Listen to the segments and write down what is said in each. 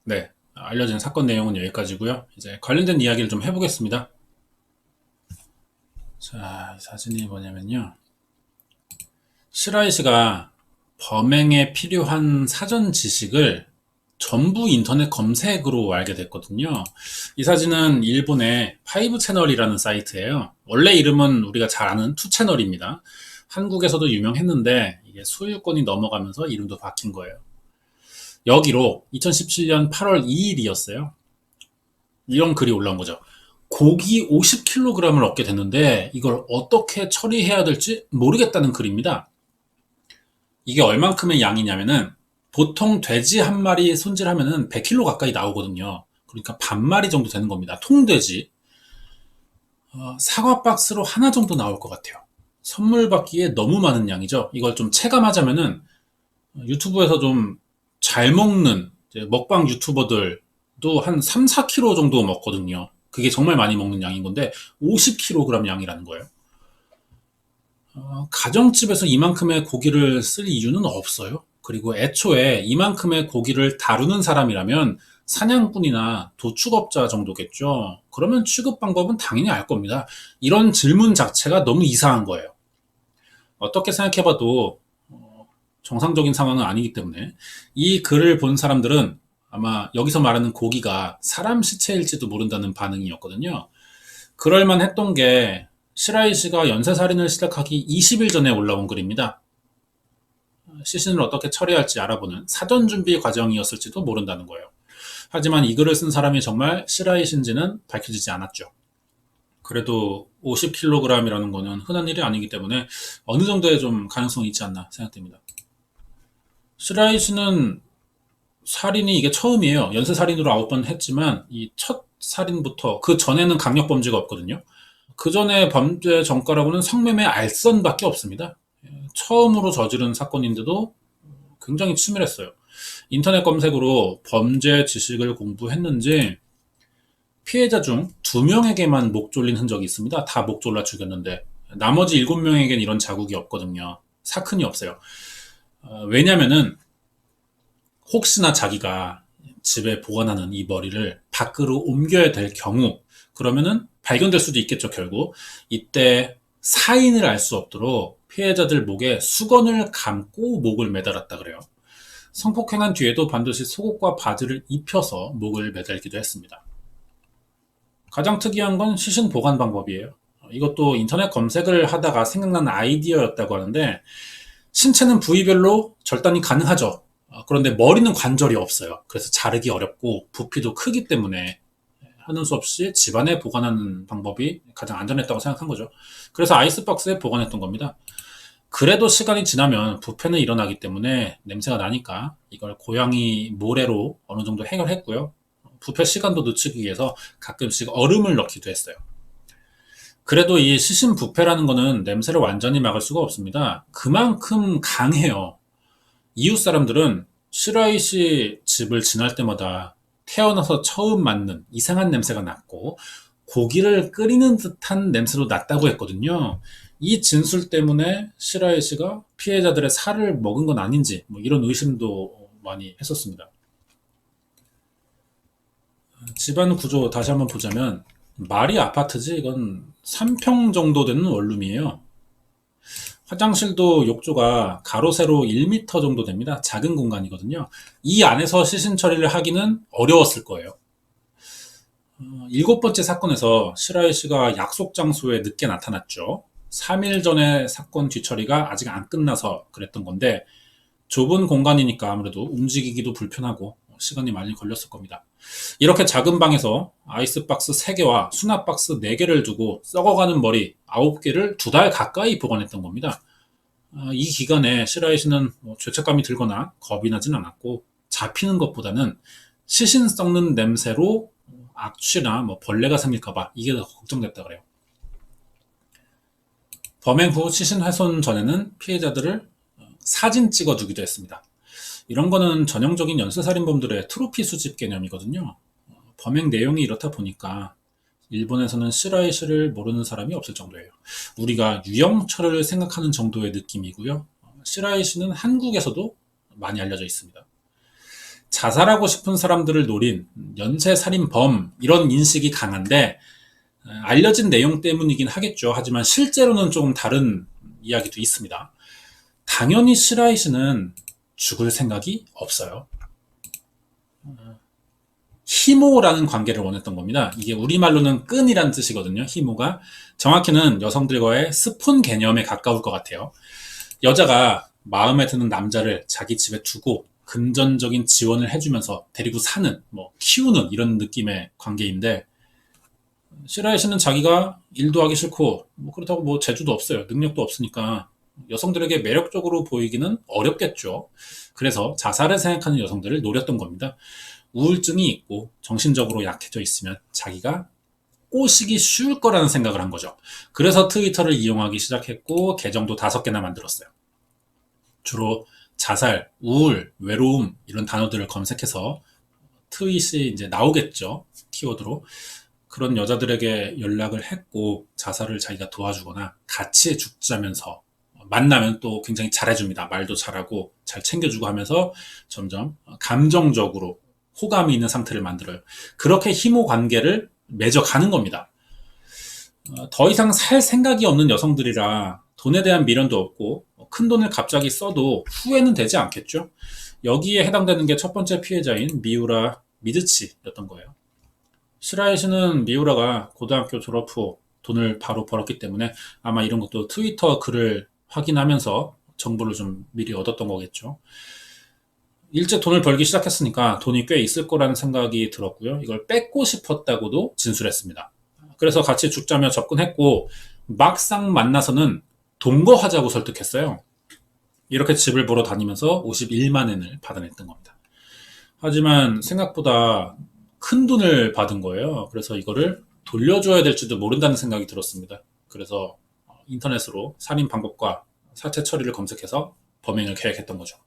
네, 알려진 사건 내용은 여기까지고요. 이제 관련된 이야기를 좀 해보겠습니다. 자, 이 사진이 뭐냐면요. 시라이 씨가 범행에 필요한 사전 지식을 전부 인터넷 검색으로 알게 됐거든요. 이 사진은 일본의 파이브 채널이라는 사이트예요. 원래 이름은 우리가 잘 아는 투 채널입니다. 한국에서도 유명했는데 이게 소유권이 넘어가면서 이름도 바뀐 거예요. 여기로 2017년 8월 2일이었어요. 이런 글이 올라온 거죠. 고기 50kg을 얻게 됐는데 이걸 어떻게 처리해야 될지 모르겠다는 글입니다. 이게 얼만큼의 양이냐면은 보통 돼지 한 마리 손질하면은 100kg 가까이 나오거든요. 그러니까 반 마리 정도 되는 겁니다. 통돼지. 사과 박스로 하나 정도 나올 것 같아요. 선물 받기에 너무 많은 양이죠. 이걸 좀 체감하자면은 유튜브에서 좀 잘 먹는 먹방 유튜버들도 한 3, 4kg 정도 먹거든요. 그게 정말 많이 먹는 양인 건데 50kg 양이라는 거예요. 가정집에서 이만큼의 고기를 쓸 이유는 없어요. 그리고 애초에 이만큼의 고기를 다루는 사람이라면 사냥꾼이나 도축업자 정도겠죠. 그러면 취급 방법은 당연히 알 겁니다. 이런 질문 자체가 너무 이상한 거예요. 어떻게 생각해봐도 정상적인 상황은 아니기 때문에 이 글을 본 사람들은 아마 여기서 말하는 고기가 사람 시체일지도 모른다는 반응이었거든요. 그럴만 했던 게 시라이 씨가 연쇄살인을 시작하기 20일 전에 올라온 글입니다. 시신을 어떻게 처리할지 알아보는 사전 준비 과정이었을지도 모른다는 거예요. 하지만 이 글을 쓴 사람이 정말 시라이 씨인지는 밝혀지지 않았죠. 그래도 50kg이라는 거는 흔한 일이 아니기 때문에 어느 정도의 좀 가능성이 있지 않나 생각됩니다. 시라이 씨는 살인이 이게 처음이에요. 연쇄살인으로 9번 했지만 이 첫 살인부터 그 전에는 강력범죄가 없거든요. 그 전에 범죄 전과라고는 성매매 알선밖에 없습니다. 처음으로 저지른 사건인데도 굉장히 치밀했어요. 인터넷 검색으로 범죄 지식을 공부했는지 피해자 중 2명에게만 목 졸린 흔적이 있습니다. 다 목 졸라 죽였는데 나머지 7명에겐 이런 자국이 없거든요. 사큰이 없어요. 왜냐면은 혹시나 자기가 집에 보관하는 이 머리를 밖으로 옮겨야 될 경우 그러면은 발견될 수도 있겠죠, 결국. 이때 사인을 알 수 없도록 피해자들 목에 수건을 감고 목을 매달았다 그래요. 성폭행한 뒤에도 반드시 속옷과 바지를 입혀서 목을 매달기도 했습니다. 가장 특이한 건 시신 보관 방법이에요. 이것도 인터넷 검색을 하다가 생각난 아이디어였다고 하는데 신체는 부위별로 절단이 가능하죠. 그런데 머리는 관절이 없어요. 그래서 자르기 어렵고 부피도 크기 때문에 하는 수 없이 집안에 보관하는 방법이 가장 안전했다고 생각한 거죠. 그래서 아이스박스에 보관했던 겁니다. 그래도 시간이 지나면 부패는 일어나기 때문에 냄새가 나니까 이걸 고양이 모래로 어느 정도 해결했고요. 부패 시간도 늦추기 위해서 가끔씩 얼음을 넣기도 했어요. 그래도 이 시신 부패라는 거는 냄새를 완전히 막을 수가 없습니다. 그만큼 강해요. 이웃 사람들은 시라이 씨 집을 지날 때마다 태어나서 처음 맡는 이상한 냄새가 났고 고기를 끓이는 듯한 냄새도 났다고 했거든요. 이 진술 때문에 시라이 씨가 피해자들의 살을 먹은 건 아닌지 뭐 이런 의심도 많이 했었습니다. 집안 구조 다시 한번 보자면 말이 아파트지 이건 3평 정도 되는 원룸이에요. 화장실도 욕조가 가로 세로 1m 정도 됩니다. 작은 공간이거든요. 이 안에서 시신 처리를 하기는 어려웠을 거예요. 일곱 번째 사건에서 시라이 씨가 약속 장소에 늦게 나타났죠. 3일 전에 사건 뒤처리가 아직 안 끝나서 그랬던 건데 좁은 공간이니까 아무래도 움직이기도 불편하고 시간이 많이 걸렸을 겁니다. 이렇게 작은 방에서 아이스박스 3개와 수납박스 4개를 두고 썩어가는 머리 9개를 2달 가까이 보관했던 겁니다. 이 기간에 시라이 씨는 죄책감이 들거나 겁이 나진 않았고 잡히는 것보다는 시신 썩는 냄새로 악취나 벌레가 생길까봐 이게 더 걱정됐다 그래요. 범행 후 시신 훼손 전에는 피해자들을 사진 찍어주기도 했습니다. 이런 거는 전형적인 연쇄살인범들의 트로피 수집 개념이거든요. 범행 내용이 이렇다 보니까 일본에서는 시라이 씨를 모르는 사람이 없을 정도예요. 우리가 유영철을 생각하는 정도의 느낌이고요. 시라이 씨는 한국에서도 많이 알려져 있습니다. 자살하고 싶은 사람들을 노린 연쇄살인범 이런 인식이 강한데 알려진 내용 때문이긴 하겠죠. 하지만 실제로는 조금 다른 이야기도 있습니다. 당연히 시라이 씨는 죽을 생각이 없어요. 희모라는 관계를 원했던 겁니다. 이게 우리말로는 끈이란 뜻이거든요. 희모가. 정확히는 여성들과의 스폰 개념에 가까울 것 같아요. 여자가 마음에 드는 남자를 자기 집에 두고 금전적인 지원을 해주면서 데리고 사는, 키우는 이런 느낌의 관계인데, 시라이 씨는 자기가 일도 하기 싫고, 그렇다고 재주도 없어요. 능력도 없으니까 여성들에게 매력적으로 보이기는 어렵겠죠. 그래서 자살을 생각하는 여성들을 노렸던 겁니다. 우울증이 있고 정신적으로 약해져 있으면 자기가 꼬시기 쉬울 거라는 생각을 한 거죠. 그래서 트위터를 이용하기 시작했고 계정도 5개나 만들었어요. 주로 자살, 우울, 외로움 이런 단어들을 검색해서 트윗이 이제 나오겠죠. 키워드로. 그런 여자들에게 연락을 했고 자살을 자기가 도와주거나 같이 죽자면서 만나면 또 굉장히 잘해줍니다. 말도 잘하고 잘 챙겨주고 하면서 점점 감정적으로 호감이 있는 상태를 만들어요. 그렇게 희모 관계를 맺어가는 겁니다. 더 이상 살 생각이 없는 여성들이라 돈에 대한 미련도 없고 큰 돈을 갑자기 써도 후회는 되지 않겠죠. 여기에 해당되는 게 첫 번째 피해자인 미우라 미즈치였던 거예요. 시라이 씨는 미우라가 고등학교 졸업 후 돈을 바로 벌었기 때문에 아마 이런 것도 트위터 글을 확인하면서 정보를 좀 미리 얻었던 거겠죠. 일찍 돈을 벌기 시작했으니까 돈이 꽤 있을 거라는 생각이 들었고요. 이걸 뺏고 싶었다고도 진술했습니다. 그래서 같이 죽자며 접근했고 막상 만나서는 동거하자고 설득했어요. 이렇게 집을 보러 다니면서 51만 엔을 받아냈던 겁니다. 하지만 생각보다 큰 돈을 받은 거예요. 그래서 이거를 돌려줘야 될지도 모른다는 생각이 들었습니다. 그래서 인터넷으로 살인 방법과 사체 처리를 검색해서 범행을 계획했던 거죠.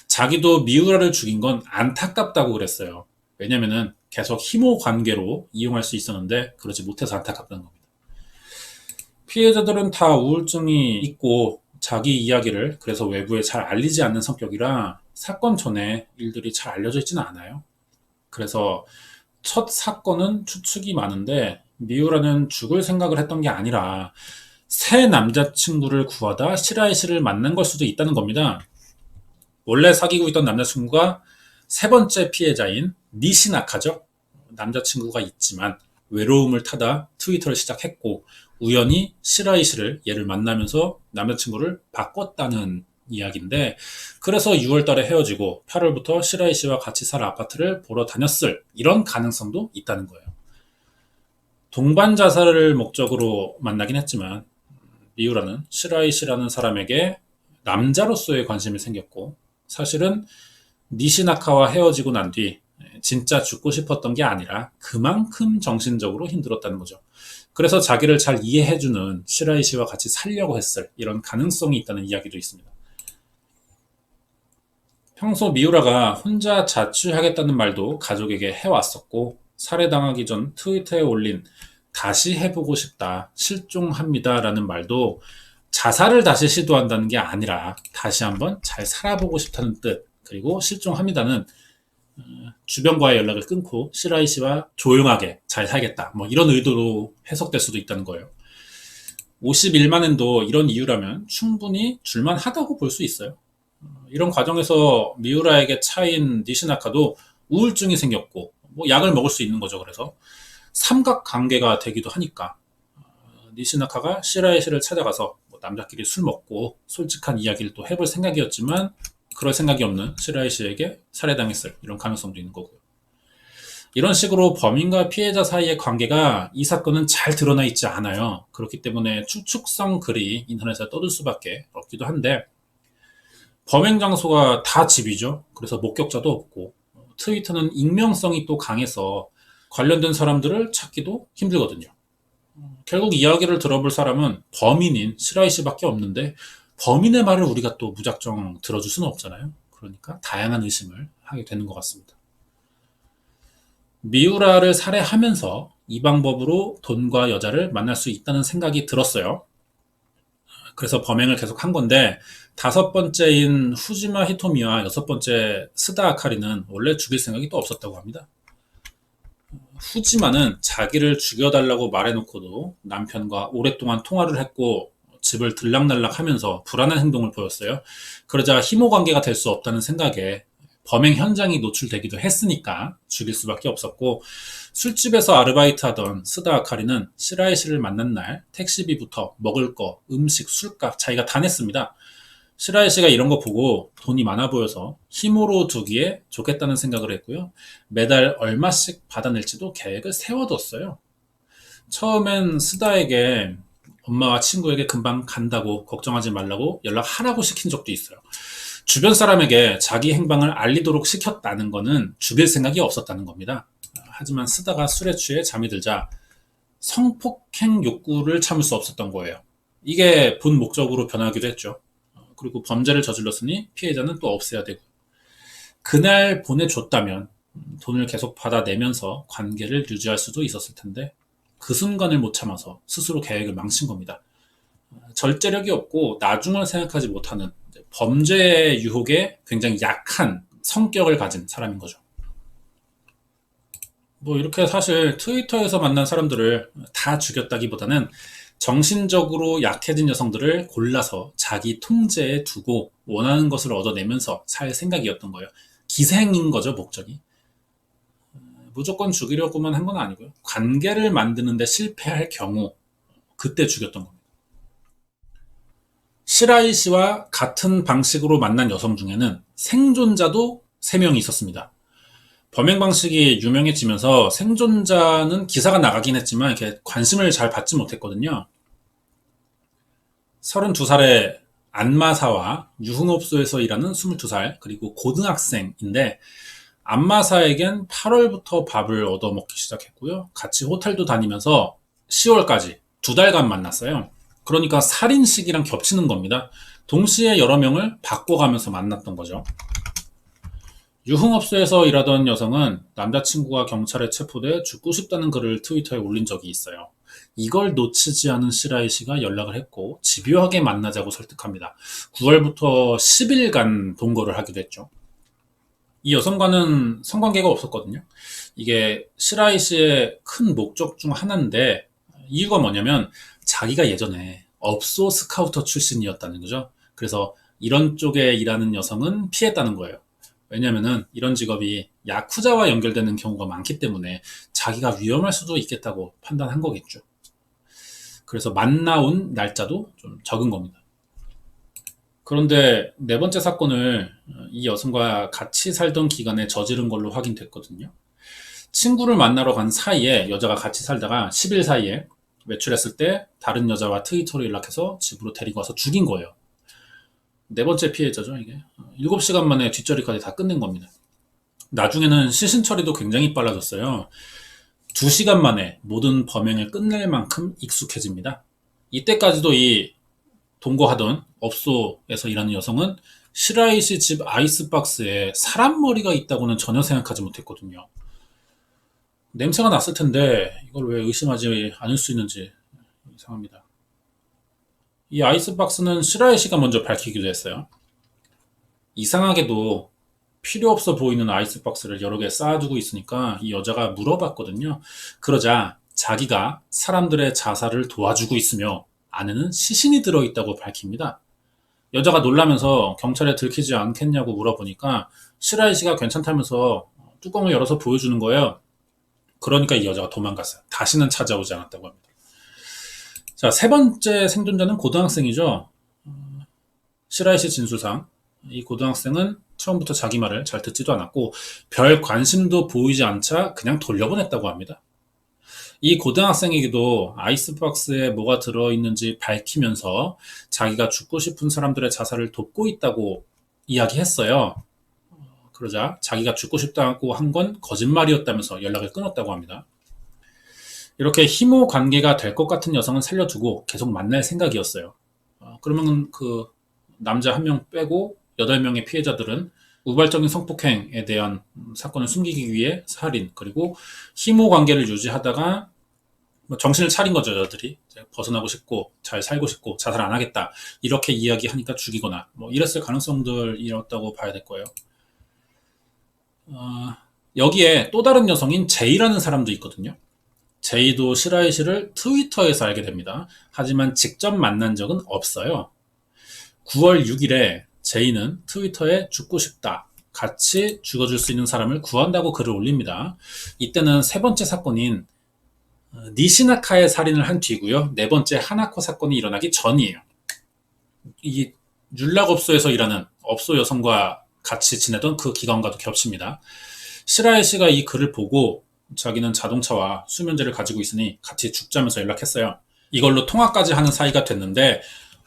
자기도 미우라를 죽인 건 안타깝다고 그랬어요. 왜냐면은 계속 희모 관계로 이용할 수 있었는데 그러지 못해서 안타깝다는 겁니다. 피해자들은 다 우울증이 있고 자기 이야기를 그래서 외부에 잘 알리지 않는 성격이라 사건 전에 일들이 잘 알려져 있지는 않아요. 그래서 첫 사건은 추측이 많은데 미우라는 죽을 생각을 했던 게 아니라 새 남자친구를 구하다 시라이 씨를 만난 걸 수도 있다는 겁니다. 원래 사귀고 있던 남자친구가 세 번째 피해자인 니시나카죠. 남자친구가 있지만 외로움을 타다 트위터를 시작했고 우연히 시라이 씨를 얘를 만나면서 남자친구를 바꿨다는 이야기인데 그래서 6월 달에 헤어지고 8월부터 시라이 씨와 같이 살 아파트를 보러 다녔을 이런 가능성도 있다는 거예요. 동반 자살을 목적으로 만나긴 했지만 미우라는 시라이 씨라는 사람에게 남자로서의 관심이 생겼고 사실은 니시나카와 헤어지고 난 뒤 진짜 죽고 싶었던 게 아니라 그만큼 정신적으로 힘들었다는 거죠. 그래서 자기를 잘 이해해주는 시라이 씨와 같이 살려고 했을 이런 가능성이 있다는 이야기도 있습니다. 평소 미우라가 혼자 자취하겠다는 말도 가족에게 해왔었고 살해당하기 전 트위터에 올린 다시 해보고 싶다, 실종합니다 라는 말도 자살을 다시 시도한다는 게 아니라 다시 한번 잘 살아보고 싶다는 뜻 그리고 실종합니다는 주변과의 연락을 끊고 시라이 씨와 조용하게 잘 살겠다 이런 의도로 해석될 수도 있다는 거예요. 51만 엔도 이런 이유라면 충분히 줄만하다고 볼 수 있어요. 이런 과정에서 미우라에게 차인 니시나카도 우울증이 생겼고 약을 먹을 수 있는 거죠. 그래서 삼각관계가 되기도 하니까 니시나카가 시라이 씨를 찾아가서 남자끼리 술 먹고 솔직한 이야기를 또 해볼 생각이었지만 그럴 생각이 없는 시라이 씨에게 살해당했을 이런 가능성도 있는 거고요. 이런 식으로 범인과 피해자 사이의 관계가 이 사건은 잘 드러나 있지 않아요. 그렇기 때문에 추측성 글이 인터넷에 떠들 수밖에 없기도 한데 범행 장소가 다 집이죠. 그래서 목격자도 없고 트위터는 익명성이 또 강해서 관련된 사람들을 찾기도 힘들거든요. 결국 이야기를 들어볼 사람은 범인인 시라이 씨밖에 없는데 범인의 말을 우리가 또 무작정 들어줄 수는 없잖아요. 그러니까 다양한 의심을 하게 되는 것 같습니다. 미우라를 살해하면서 이 방법으로 돈과 여자를 만날 수 있다는 생각이 들었어요. 그래서 범행을 계속 한 건데, 다섯 번째인 후지마 히토미와 여섯 번째 스다 아카리는 원래 죽일 생각이 또 없었다고 합니다. 후지마는 자기를 죽여달라고 말해놓고도 남편과 오랫동안 통화를 했고 집을 들락날락 하면서 불안한 행동을 보였어요. 그러자 희모 관계가 될 수 없다는 생각에 범행 현장이 노출되기도 했으니까 죽일 수밖에 없었고, 술집에서 아르바이트 하던 스다 아카리는 시라이 씨를 만난 날 택시비부터 먹을 거, 음식, 술값 자기가 다 냈습니다. 시라이 씨가 이런 거 보고 돈이 많아 보여서 힘으로 두기에 좋겠다는 생각을 했고요. 매달 얼마씩 받아낼지도 계획을 세워뒀어요. 처음엔 스다에게 엄마와 친구에게 금방 간다고 걱정하지 말라고 연락하라고 시킨 적도 있어요. 주변 사람에게 자기 행방을 알리도록 시켰다는 거는 죽일 생각이 없었다는 겁니다. 하지만 스다가 술에 취해 잠이 들자 성폭행 욕구를 참을 수 없었던 거예요. 이게 본 목적으로 변하기도 했죠. 그리고 범죄를 저질렀으니 피해자는 또 없애야 되고, 그날 보내줬다면 돈을 계속 받아내면서 관계를 유지할 수도 있었을 텐데 그 순간을 못 참아서 스스로 계획을 망친 겁니다. 절제력이 없고 나중을 생각하지 못하는 범죄 유혹에 굉장히 약한 성격을 가진 사람인 거죠. 뭐 이렇게 사실 트위터에서 만난 사람들을 다 죽였다기보다는 정신적으로 약해진 여성들을 골라서 자기 통제에 두고 원하는 것을 얻어내면서 살 생각이었던 거예요. 기생인 거죠, 목적이. 무조건 죽이려고만 한 건 아니고요. 관계를 만드는데 실패할 경우 그때 죽였던 겁니다. 시라이 씨와 같은 방식으로 만난 여성 중에는 생존자도 3명이 있었습니다. 범행 방식이 유명해지면서 생존자는 기사가 나가긴 했지만 이렇게 관심을 잘 받지 못했거든요. 32살의 안마사와 유흥업소에서 일하는 22살, 그리고 고등학생인데, 안마사에겐 8월부터 밥을 얻어먹기 시작했고요. 같이 호텔도 다니면서 10월까지 2달간 만났어요. 그러니까 살인 시기랑 겹치는 겁니다. 동시에 여러 명을 바꿔가면서 만났던 거죠. 유흥업소에서 일하던 여성은 남자친구가 경찰에 체포돼 죽고 싶다는 글을 트위터에 올린 적이 있어요. 이걸 놓치지 않은 시라이 씨가 연락을 했고 집요하게 만나자고 설득합니다. 9월부터 10일간 동거를 하기도 했죠. 이 여성과는 성관계가 없었거든요. 이게 시라이 씨의 큰 목적 중 하나인데, 이유가 뭐냐면 자기가 예전에 업소 스카우터 출신이었다는 거죠. 그래서 이런 쪽에 일하는 여성은 피했다는 거예요. 왜냐면은 이런 직업이 야쿠자와 연결되는 경우가 많기 때문에 자기가 위험할 수도 있겠다고 판단한 거겠죠. 그래서 만나온 날짜도 좀 적은 겁니다. 그런데 네 번째 사건을 이 여성과 같이 살던 기간에 저지른 걸로 확인됐거든요. 친구를 만나러 간 사이에, 여자가 같이 살다가 10일 사이에 외출했을 때 다른 여자와 트위터로 연락해서 집으로 데리고 와서 죽인 거예요. 네 번째 피해자죠, 이게. 7시간 만에 뒷처리까지 다 끝낸 겁니다. 나중에는 시신 처리도 굉장히 빨라졌어요. 2시간 만에 모든 범행을 끝낼 만큼 익숙해집니다. 이때까지도 이 동거하던 업소에서 일하는 여성은 시라이 씨 집 아이스박스에 사람 머리가 있다고는 전혀 생각하지 못했거든요. 냄새가 났을 텐데 이걸 왜 의심하지 않을 수 있는지 이상합니다. 이 아이스박스는 시라이 씨가 먼저 밝히기도 했어요. 이상하게도 필요 없어 보이는 아이스박스를 여러 개 쌓아두고 있으니까 이 여자가 물어봤거든요. 그러자 자기가 사람들의 자살을 도와주고 있으며 안에는 시신이 들어있다고 밝힙니다. 여자가 놀라면서 경찰에 들키지 않겠냐고 물어보니까 시라이 씨가 괜찮다면서 뚜껑을 열어서 보여주는 거예요. 그러니까 이 여자가 도망갔어요. 다시는 찾아오지 않았다고 합니다. 자, 세 번째 생존자는 고등학생이죠. 시라이 씨 진술상 이 고등학생은 처음부터 자기 말을 잘 듣지도 않았고 별 관심도 보이지 않자 그냥 돌려보냈다고 합니다. 이 고등학생에게도 아이스박스에 뭐가 들어있는지 밝히면서 자기가 죽고 싶은 사람들의 자살을 돕고 있다고 이야기했어요. 그러자 자기가 죽고 싶다고 한 건 거짓말이었다면서 연락을 끊었다고 합니다. 이렇게 희모 관계가 될 것 같은 여성은 살려두고 계속 만날 생각이었어요. 그러면 그 남자 1명 빼고 8명의 피해자들은 우발적인 성폭행에 대한 사건을 숨기기 위해 살인, 그리고 희모 관계를 유지하다가 뭐 정신을 차린 거죠, 저들이. 이제 벗어나고 싶고, 잘 살고 싶고, 자살 안 하겠다. 이렇게 이야기하니까 죽이거나, 뭐, 이랬을 가능성들이었다고 봐야 될 거예요. 어, 여기에 또 다른 여성인 제이라는 사람도 있거든요. 제이도 시라이 씨를 트위터에서 알게 됩니다. 하지만 직접 만난 적은 없어요. 9월 6일에 제이는 트위터에 죽고 싶다. 같이 죽어줄 수 있는 사람을 구한다고 글을 올립니다. 이때는 세 번째 사건인 니시나카의 살인을 한 뒤고요. 네 번째 하나코 사건이 일어나기 전이에요. 이 율락업소에서 일하는 업소 여성과 같이 지내던 그 기간과도 겹칩니다. 시라이 씨가 이 글을 보고 자기는 자동차와 수면제를 가지고 있으니 같이 죽자면서 연락했어요. 이걸로 통화까지 하는 사이가 됐는데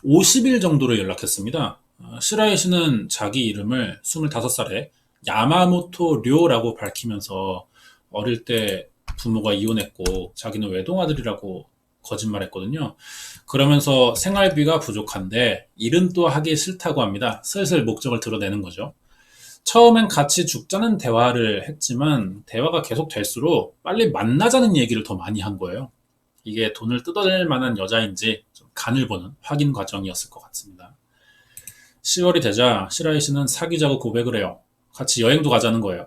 50일 정도로 연락했습니다. 시라이 씨는 자기 이름을 25살에 야마모토 료라고 밝히면서 어릴 때 부모가 이혼했고 자기는 외동아들이라고 거짓말했거든요. 그러면서 생활비가 부족한데 일은 또 하기 싫다고 합니다. 슬슬 목적을 드러내는 거죠. 처음엔 같이 죽자는 대화를 했지만 대화가 계속 될수록 빨리 만나자는 얘기를 더 많이 한 거예요. 이게 돈을 뜯어낼 만한 여자인지 좀 간을 보는 확인 과정이었을 것 같습니다. 10월이 되자 시라이 씨는 사귀자고 고백을 해요. 같이 여행도 가자는 거예요.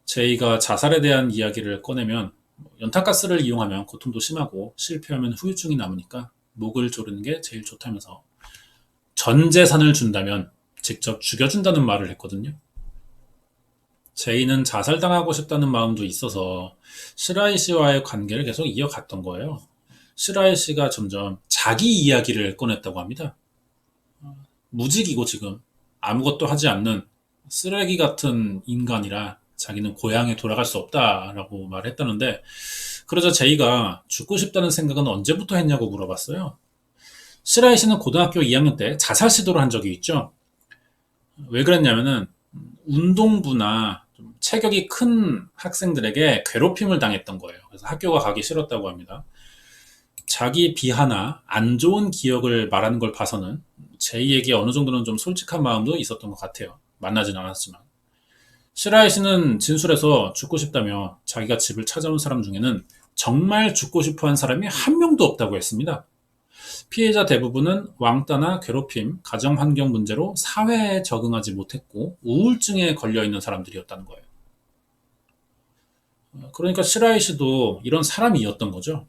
제이가 자살에 대한 이야기를 꺼내면 연탄가스를 이용하면 고통도 심하고 실패하면 후유증이 남으니까 목을 조르는 게 제일 좋다면서 전 재산을 준다면 직접 죽여준다는 말을 했거든요. 제이는 자살당하고 싶다는 마음도 있어서 시라이 씨와의 관계를 계속 이어갔던 거예요. 시라이 씨가 점점 자기 이야기를 꺼냈다고 합니다. 무직이고 지금 아무것도 하지 않는 쓰레기 같은 인간이라 자기는 고향에 돌아갈 수 없다라고 말했다는데 그러자 제이가 죽고 싶다는 생각은 언제부터 했냐고 물어봤어요. 시라이 씨는 고등학교 2학년 때 자살 시도를 한 적이 있죠. 왜 그랬냐면은 운동부나 좀 체격이 큰 학생들에게 괴롭힘을 당했던 거예요. 그래서 학교가 가기 싫었다고 합니다. 자기 비하나 안 좋은 기억을 말하는 걸 봐서는 제이에게 어느 정도는 좀 솔직한 마음도 있었던 것 같아요. 만나진 않았지만. 시라이 씨는 진술에서 죽고 싶다며 자기가 집을 찾아온 사람 중에는 정말 죽고 싶어 한 사람이 한 명도 없다고 했습니다. 피해자 대부분은 왕따나 괴롭힘, 가정환경 문제로 사회에 적응하지 못했고 우울증에 걸려있는 사람들이었다는 거예요. 그러니까 시라이 씨도 이런 사람이었던 거죠.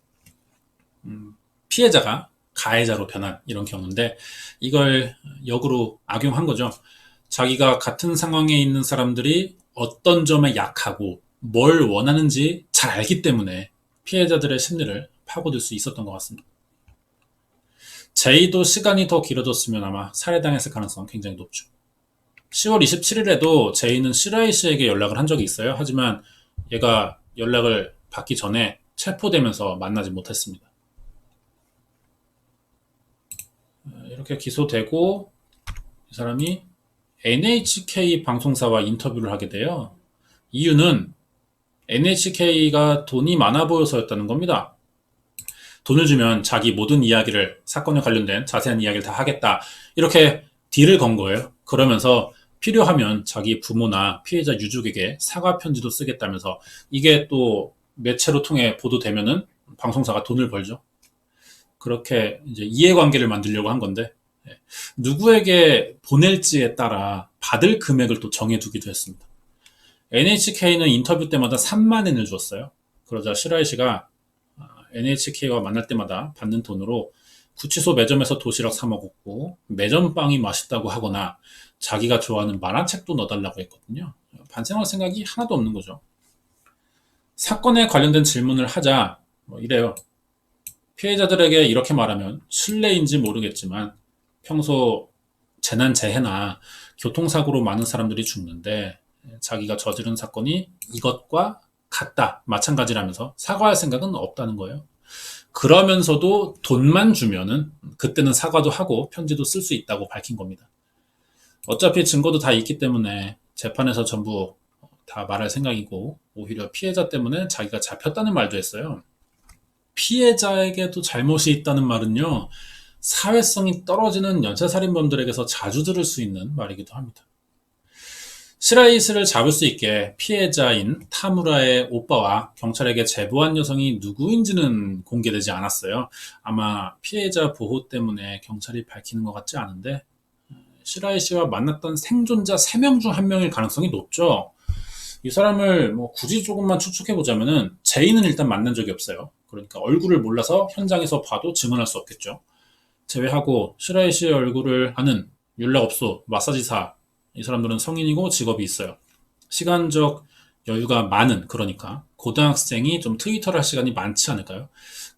피해자가 가해자로 변한 이런 경우인데 이걸 역으로 악용한 거죠. 자기가 같은 상황에 있는 사람들이 어떤 점에 약하고 뭘 원하는지 잘 알기 때문에 피해자들의 심리를 파고들 수 있었던 것 같습니다. 제이도 시간이 더 길어졌으면 아마 살해당했을 가능성은 굉장히 높죠. 10월 27일에도 제이는 시라이 씨에게 연락을 한 적이 있어요. 하지만 얘가 연락을 받기 전에 체포되면서 만나지 못했습니다. 이렇게 기소되고 이 사람이 NHK 방송사와 인터뷰를 하게 돼요. 이유는 NHK가 돈이 많아 보여서였다는 겁니다. 돈을 주면 자기 모든 이야기를 사건에 관련된 자세한 이야기를 다 하겠다. 이렇게 딜을 건 거예요. 그러면서 필요하면 자기 부모나 피해자 유족에게 사과 편지도 쓰겠다면서 이게 또 매체로 통해 보도되면은 방송사가 돈을 벌죠. 그렇게 이제 이해관계를 만들려고 한 건데 누구에게 보낼지에 따라 받을 금액을 또 정해두기도 했습니다. NHK는 인터뷰 때마다 3만 엔을 줬어요. 그러자 시라이 씨가 NHK와 만날 때마다 받는 돈으로 구치소 매점에서 도시락 사 먹었고 매점빵이 맛있다고 하거나 자기가 좋아하는 만화책도 넣어달라고 했거든요. 반성할 생각이 하나도 없는 거죠. 사건에 관련된 질문을 하자 이래요. 피해자들에게 이렇게 말하면 실례인지 모르겠지만 평소 재난 재해나 교통사고로 많은 사람들이 죽는데 자기가 저지른 사건이 이것과 같다, 마찬가지라면서 사과할 생각은 없다는 거예요. 그러면서도 돈만 주면은 그때는 사과도 하고 편지도 쓸 수 있다고 밝힌 겁니다. 어차피 증거도 다 있기 때문에 재판에서 전부 다 말할 생각이고 오히려 피해자 때문에 자기가 잡혔다는 말도 했어요. 피해자에게도 잘못이 있다는 말은요. 사회성이 떨어지는 연쇄살인범들에게서 자주 들을 수 있는 말이기도 합니다. 시라이스를 잡을 수 있게 피해자인 타무라의 오빠와 경찰에게 제보한 여성이 누구인지는 공개되지 않았어요. 아마 피해자 보호 때문에 경찰이 밝히는 것 같지 않은데, 시라이 씨와 만났던 생존자 3명 중 1명일 가능성이 높죠. 이 사람을 뭐 굳이 조금만 추측해 보자면은 제이는 일단 만난 적이 없어요. 그러니까 얼굴을 몰라서 현장에서 봐도 증언할 수 없겠죠. 제외하고 시라이 씨의 얼굴을 아는 윤락업소, 마사지사, 이 사람들은 성인이고 직업이 있어요. 시간적 여유가 많은, 그러니까 고등학생이 좀 트위터를 할 시간이 많지 않을까요?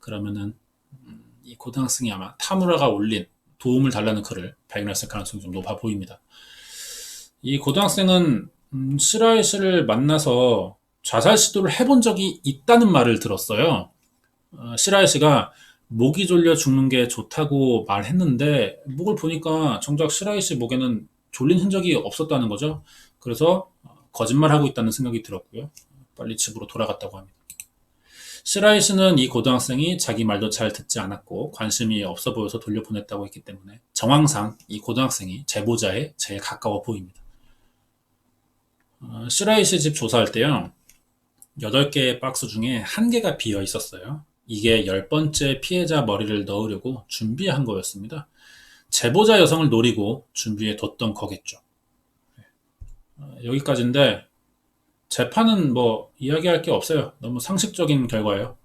그러면은 이 고등학생이 아마 타무라가 올린 도움을 달라는 글을 발견했을 가능성이 좀 높아 보입니다. 이 고등학생은 시라이 씨를 만나서 자살 시도를 해본 적이 있다는 말을 들었어요. 시라이 씨가 목이 졸려 죽는 게 좋다고 말했는데, 목을 보니까 정작 시라이 씨 목에는 졸린 흔적이 없었다는 거죠. 그래서 거짓말하고 있다는 생각이 들었고요. 빨리 집으로 돌아갔다고 합니다. 시라이 씨는 이 고등학생이 자기 말도 잘 듣지 않았고 관심이 없어 보여서 돌려보냈다고 했기 때문에 정황상 이 고등학생이 제보자에 제일 가까워 보입니다. 시라이 씨 집 조사할 때요, 8개의 박스 중에 1개가 비어 있었어요. 이게 10번째 피해자 머리를 넣으려고 준비한 거였습니다. 제보자 여성을 노리고 준비해 뒀던 거겠죠. 여기까지인데 재판은 뭐 이야기할 게 없어요. 너무 상식적인 결과예요.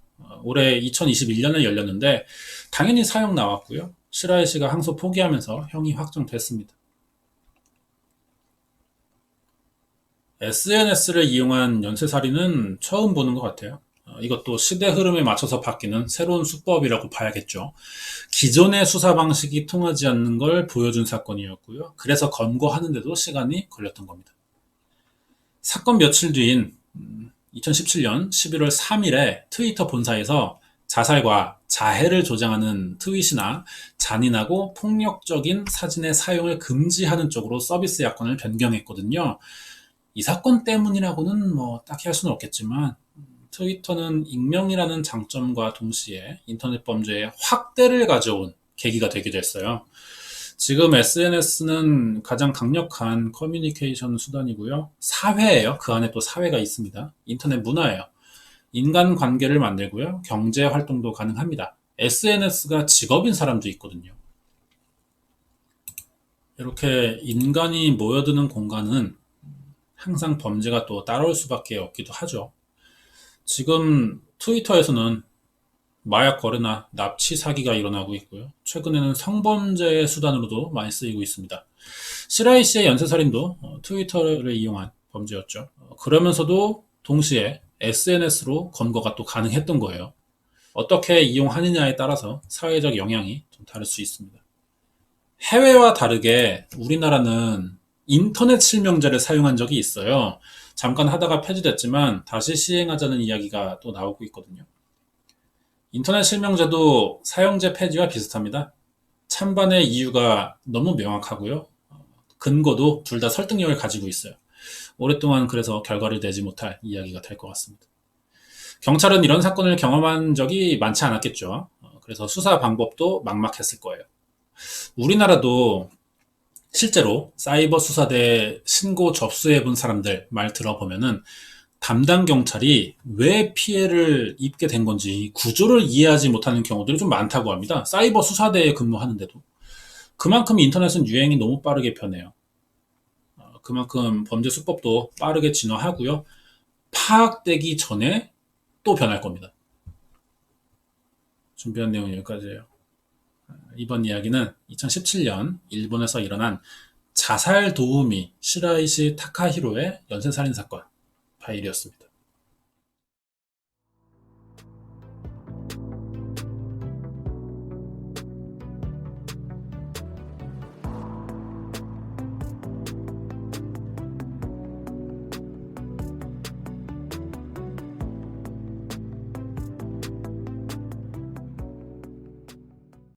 올해 2021년에 열렸는데 당연히 사형 나왔고요. 시라이 씨가 항소 포기하면서 형이 확정됐습니다. SNS를 이용한 연쇄살인은 처음 보는 것 같아요. 이것도 시대 흐름에 맞춰서 바뀌는 새로운 수법이라고 봐야겠죠. 기존의 수사 방식이 통하지 않는 걸 보여준 사건이었고요. 그래서 검거하는데도 시간이 걸렸던 겁니다. 사건 며칠 뒤인 2017년 11월 3일에 트위터 본사에서 자살과 자해를 조장하는 트윗이나 잔인하고 폭력적인 사진의 사용을 금지하는 쪽으로 서비스 약관을 변경했거든요. 이 사건 때문이라고는 뭐 딱히 할 수는 없겠지만 트위터는 익명이라는 장점과 동시에 인터넷 범죄의 확대를 가져온 계기가 되기도 했어요. 지금 SNS는 가장 강력한 커뮤니케이션 수단이고요. 사회예요. 그 안에 또 사회가 있습니다. 인터넷 문화예요. 인간 관계를 만들고요. 경제 활동도 가능합니다. SNS가 직업인 사람도 있거든요. 이렇게 인간이 모여드는 공간은 항상 범죄가 또 따라올 수밖에 없기도 하죠. 지금 트위터에서는 마약 거래나 납치 사기가 일어나고 있고요. 최근에는 성범죄의 수단으로도 많이 쓰이고 있습니다. 시라이 씨의 연쇄살인도 트위터를 이용한 범죄였죠. 그러면서도 동시에 SNS로 검거가 또 가능했던 거예요. 어떻게 이용하느냐에 따라서 사회적 영향이 좀 다를 수 있습니다. 해외와 다르게 우리나라는 인터넷 실명제를 사용한 적이 있어요. 잠깐 하다가 폐지됐지만 다시 시행하자는 이야기가 또 나오고 있거든요. 인터넷 실명제도 사용제 폐지와 비슷합니다. 찬반의 이유가 너무 명확하고요. 근거도 둘 다 설득력을 가지고 있어요. 오랫동안 그래서 결과를 내지 못할 이야기가 될 것 같습니다. 경찰은 이런 사건을 경험한 적이 많지 않았겠죠. 그래서 수사 방법도 막막했을 거예요. 우리나라도 실제로 사이버 수사대에 신고 접수해 본 사람들 말 들어보면은 담당 경찰이 왜 피해를 입게 된 건지 구조를 이해하지 못하는 경우들이 좀 많다고 합니다. 사이버 수사대에 근무하는데도. 그만큼 인터넷은 유행이 너무 빠르게 변해요. 그만큼 범죄 수법도 빠르게 진화하고요. 파악되기 전에 또 변할 겁니다. 준비한 내용은 여기까지예요. 이번 이야기는 2017년 일본에서 일어난 자살 도우미 시라이시 타카히로의 연쇄살인 사건 파일이었습니다.